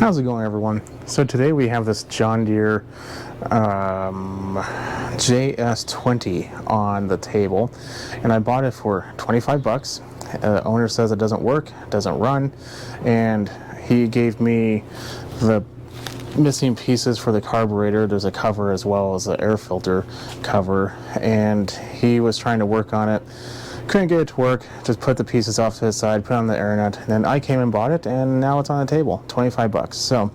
How's it going, everyone? So today we have this John Deere JS20 on the table, and I bought it for 25 bucks. The owner says it doesn't work, doesn't run, and he gave me the missing pieces for the carburetor. There's a cover as well as the air filter cover, and he was trying to work on it. Couldn't get it to work, just put the pieces off to the side, put it on the air nut, and then I came and bought it, and now it's on the table, 25 bucks. So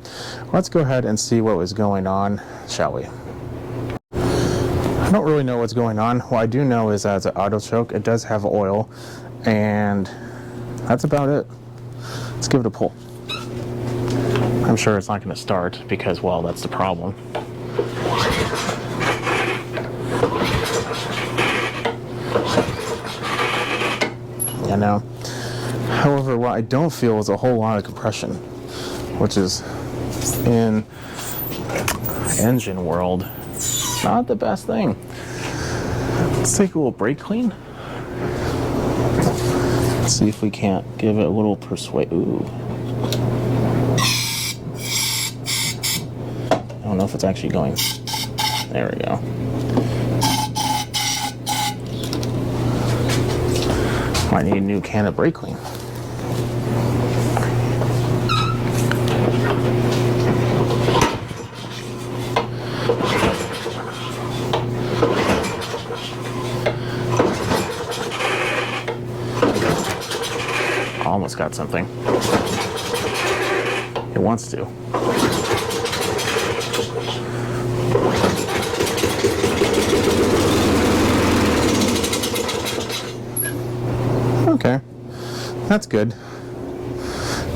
let's go ahead and see what was going on, shall we? I don't really know what's going on. What I do know is that it's an auto choke. It does have oil, and that's about it. Let's give it a pull. I'm sure it's not going to start because, well, that's the problem. You know. However, what I don't feel is a whole lot of compression, which is in engine world not the best thing. Let's take a little brake clean. Let's see if we can't give it a little persuade. Ooh. I don't know if it's actually going. There we go. Might need a new can of brake clean. Almost got something. It wants to. Okay, that's good.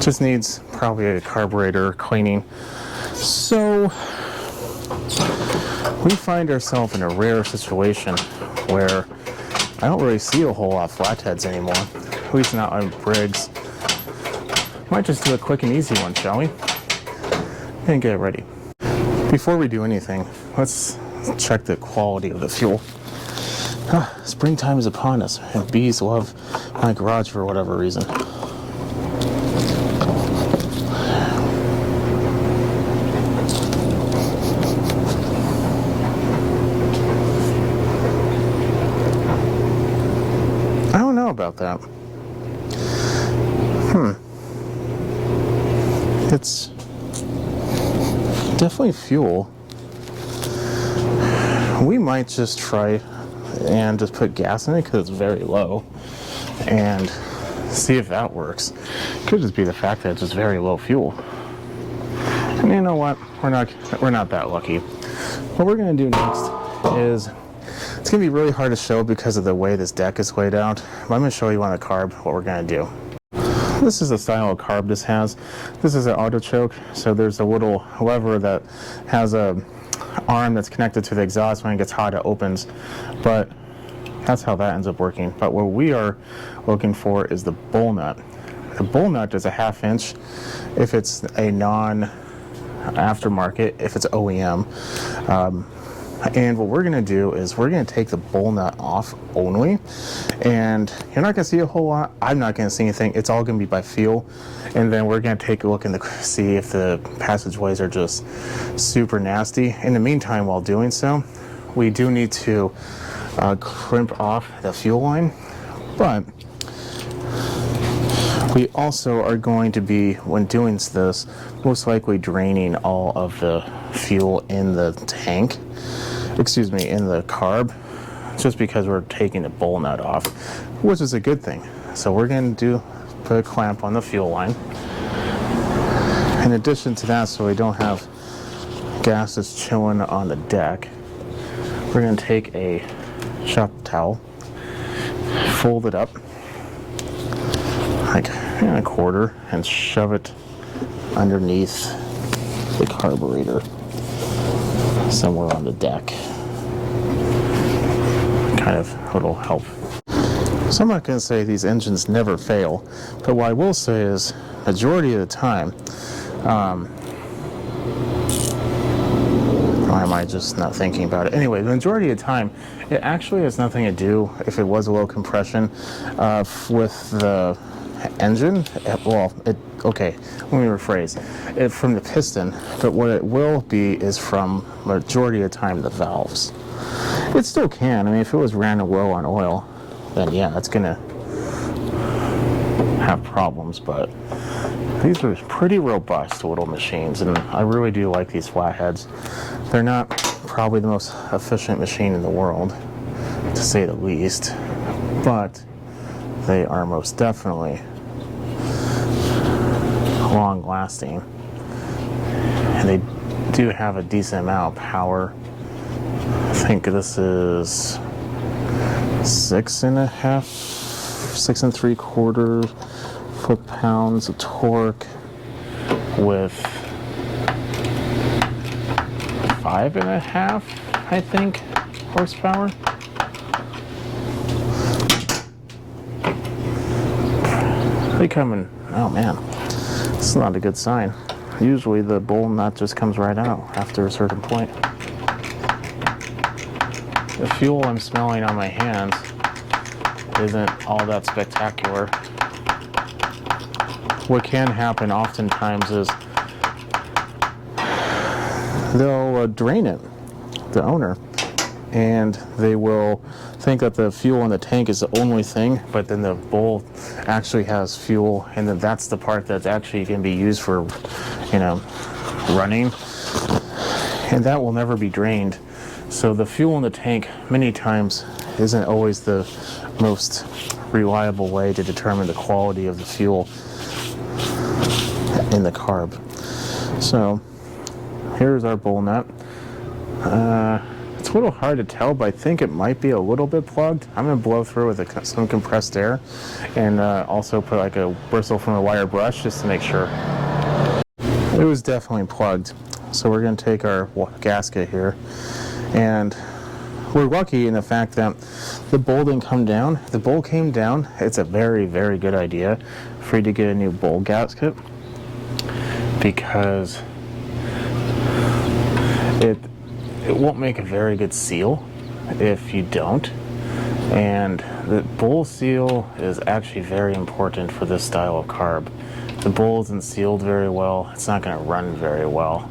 Just needs probably a carburetor cleaning. So we find ourselves in a rare situation where I don't really see a whole lot of flatheads anymore, at least not on Briggs. Might just do a quick and easy one, shall we? And get it ready. Before we do anything, let's check the quality of the fuel. Springtime is upon us, and bees love my garage for whatever reason. I don't know about that. It's definitely fuel. We might just try and just put gas in it because it's very low and see if that works. Could just be the fact that it's just very low fuel. And you know what? We're not that lucky. What we're going to do next is, it's going to be really hard to show because of the way this deck is laid out, but I'm going to show you on the carb what we're going to do. This is the style of carb this has. This is an auto choke, so there's a little lever that has a arm that's connected to the exhaust. When it gets hot, it opens, but that's how that ends up working. But what we are looking for is the bowl nut. The bowl nut is a 1/2 inch if it's a non-aftermarket, if it's OEM. And what we're going to do is we're going to take the bowl nut off only, and you're not going to see a whole lot. I'm not going to see anything. It's all going to be by feel, and then we're going to take a look and see if the passageways are just super nasty. In the meantime, while doing so, we do need to crimp off the fuel line, but we also are going to be, when doing this, most likely draining all of the fuel in the tank, in the carb, just because we're taking the bowl nut off, which is a good thing. So we're going to put a clamp on the fuel line. In addition to that, so we don't have gas that's chilling on the deck, we're going to take a shop towel, fold it up like a quarter, and shove it underneath the carburetor somewhere on the deck. Kind of it'll help. So I'm not going to say these engines never fail, but what I will say is majority of the time, why am I just not thinking about it? Anyway, the majority of the time, it actually has nothing to do if it was a low compression with the engine. Well, it okay, let me rephrase it, from the piston, but what it will be is from majority of the time the valves. It still can. I mean, if it was ran low on oil, then yeah, it's gonna have problems, but these are pretty robust little machines, and I really do like these flatheads. They're not probably the most efficient machine in the world, to say the least, but they are most definitely long lasting, and they do have a decent amount of power. I think this is 6.5, 6 3/4 foot-pounds of torque with 5.5, I think, horsepower. They coming, oh man, this is not a good sign. Usually the bowl nut just comes right out after a certain point. The fuel I'm smelling on my hands isn't all that spectacular. What can happen oftentimes is they'll drain it, the owner, and they will think that the fuel in the tank is the only thing, but then the bowl actually has fuel, and then that's the part that's actually going to be used for, you know, running, and that will never be drained. So the fuel in the tank many times isn't always the most reliable way to determine the quality of the fuel in the carb. So here's our bowl nut. It's a little hard to tell, but I think it might be a little bit plugged. I'm going to blow through with some compressed air, and also put like a bristle from a wire brush just to make sure. It was definitely plugged. So we're going to take our gasket here, and we're lucky in the fact that the bowl didn't come down. If the bowl came down, it's a very, very good idea for you to get a new bowl gasket, because it won't make a very good seal if you don't. And the bowl seal is actually very important for this style of carb. If the bowl isn't sealed very well, it's not going to run very well.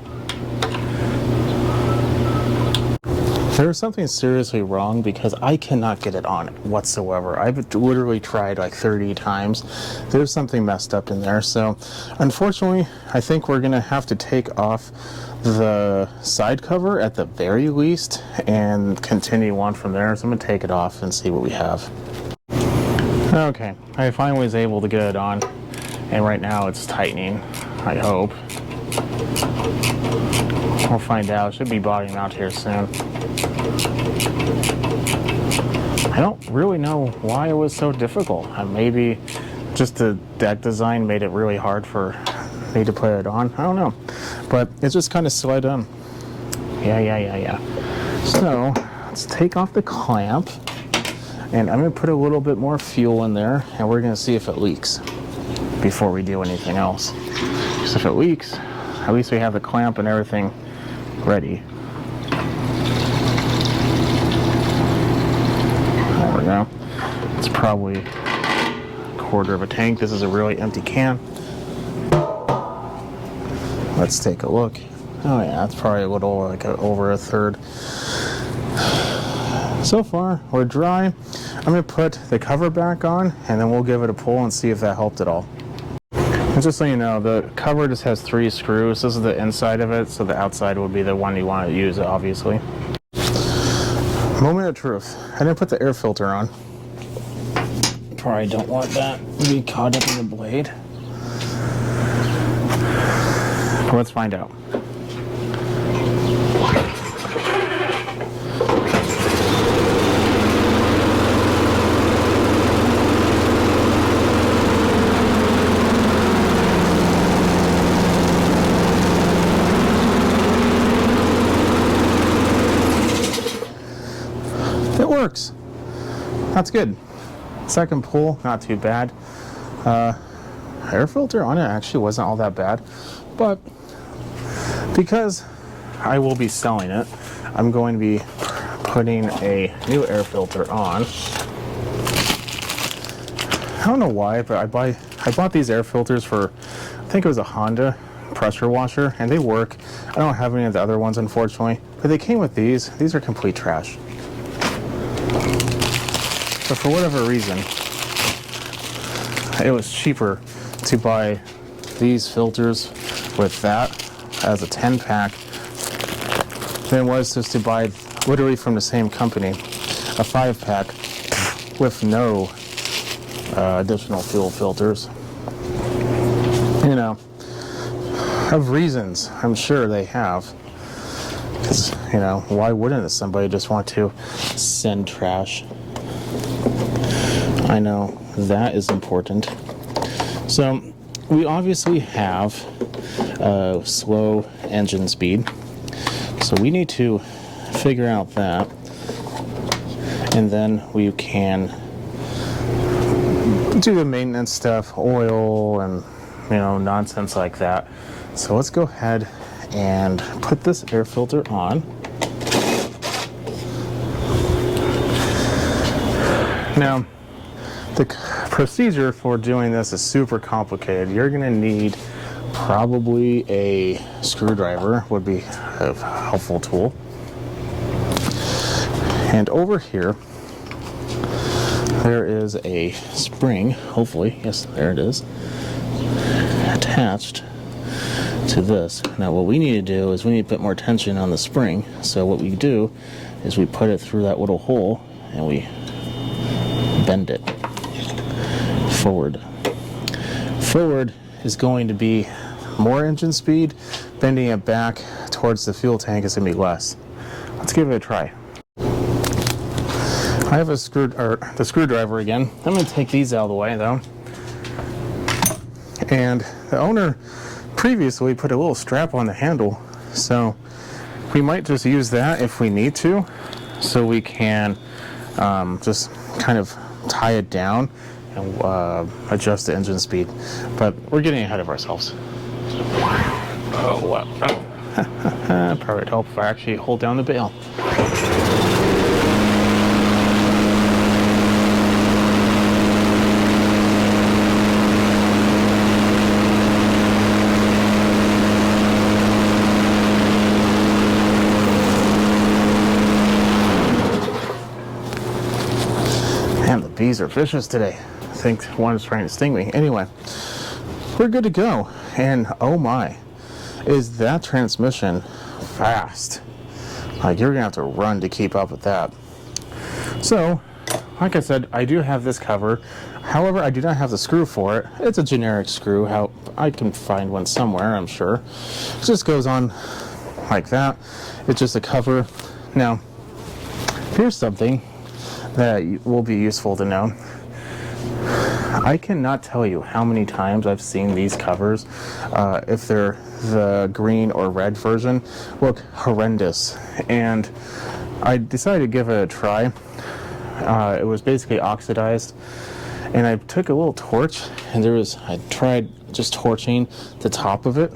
There's something seriously wrong, because I cannot get it on whatsoever. I've literally tried like 30 times. There's something messed up in there. So unfortunately, I think we're gonna have to take off the side cover at the very least and continue on from there. So I'm gonna take it off and see what we have. Okay, I finally was able to get it on, and right now it's tightening, I hope. We'll find out. It should be bottoming out here soon. I don't really know why it was so difficult. Maybe just the deck design made it really hard for me to put it on. I don't know. But it just kind of slid on. Yeah. So let's take off the clamp, and I'm going to put a little bit more fuel in there, and we're going to see if it leaks before we do anything else. Because if it leaks, at least we have the clamp and everything ready. There we go. It's probably a quarter of a tank. This is a really empty can. Let's take a look. Oh yeah, that's probably a little like over a third. So far, we're dry. I'm going to put the cover back on, and then we'll give it a pull and see if that helped at all. And just so you know, the cover just has 3 screws. This is the inside of it, so the outside would be the one you want to use, obviously. Moment of truth. I didn't put the air filter on. Probably don't want that to be caught up in the blade. But let's find out. It works. That's good. Second pull, not too bad. Air filter on it actually wasn't all that bad, but because I will be selling it, I'm going to be putting a new air filter on. I don't know why, but I bought these air filters for think it was a Honda pressure washer, and they work. I don't have any of the other ones, unfortunately, but they came with these. These are complete trash. But for whatever reason, it was cheaper to buy these filters with that as a 10-pack than it was just to buy, literally from the same company, a 5-pack with no additional fuel filters. You know, of reasons, I'm sure they have. Because, you know, why wouldn't somebody just want to send trash? I know that is important. So, we obviously have slow engine speed. So we need to figure out that. And then we can do the maintenance stuff, oil and, you know, nonsense like that. So let's go ahead and put this air filter on. Now, the procedure for doing this is super complicated. You're going to need probably a screwdriver, would be a helpful tool. And over here, there is a spring, hopefully, yes, there it is, attached to this. Now what we need to do is we need to put more tension on the spring. So what we do is we put it through that little hole and we bend it forward. Forward is going to be more engine speed. Bending it back towards the fuel tank is going to be less. Let's give it a try. I have the screwdriver again. I'm going to take these out of the way though. And the owner previously put a little strap on the handle, so we might just use that if we need to, so we can just kind of tie it down and adjust the engine speed. But we're getting ahead of ourselves. Oh, wow. Probably would help if I actually hold down the bail. Bees are vicious today. I think one is trying to sting me. Anyway, we're good to go. And oh my, is that transmission fast. Like, you're gonna have to run to keep up with that. So, like I said, I do have this cover. However, I do not have the screw for it. It's a generic screw. How I can find one somewhere, I'm sure. It just goes on like that. It's just a cover. Now, here's something that will be useful to know. I cannot tell you how many times I've seen these covers, if they're the green or red version, look horrendous. And I decided to give it a try. It was basically oxidized, and I took a little torch, and I tried just torching the top of it.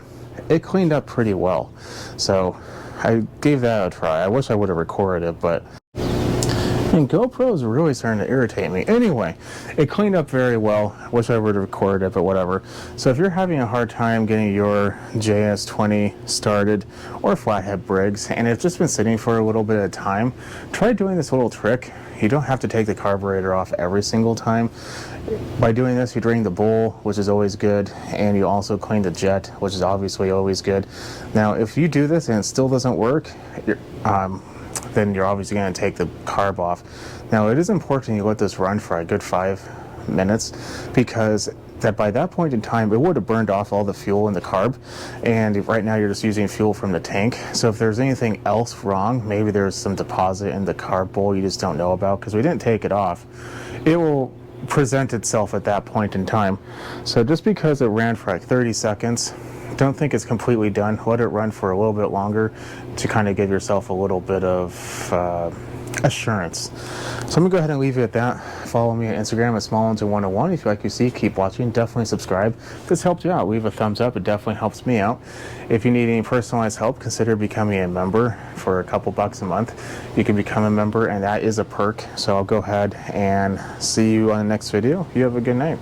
It cleaned up pretty well. So I gave that a try. I wish I would have recorded it, but and GoPro's really starting to irritate me. Anyway, it cleaned up very well. Wish I would have recorded it, but whatever. So if you're having a hard time getting your JS20 started or flathead Briggs, and it's just been sitting for a little bit of time, try doing this little trick. You don't have to take the carburetor off every single time. By doing this, you drain the bowl, which is always good, and you also clean the jet, which is obviously always good. Now, if you do this and it still doesn't work, then you're obviously going to take the carb off. Now, it is important you let this run for a good 5 minutes, because by that point in time, it would have burned off all the fuel in the carb, and right now you're just using fuel from the tank. So if there's anything else wrong, maybe there's some deposit in the carb bowl you just don't know about because we didn't take it off, it will present itself at that point in time. So just because it ran for like 30 seconds, don't think it's completely done. Let it run for a little bit longer to kind of give yourself a little bit of assurance. So I'm gonna go ahead and leave you at that. Follow me on Instagram at SmallEngine101. If you like what you see, keep watching. Definitely subscribe. If this helped you out, leave a thumbs up. It definitely helps me out. If you need any personalized help, consider becoming a member for a couple bucks a month. You can become a member, and that is a perk. So I'll go ahead and see you on the next video. You have a good night.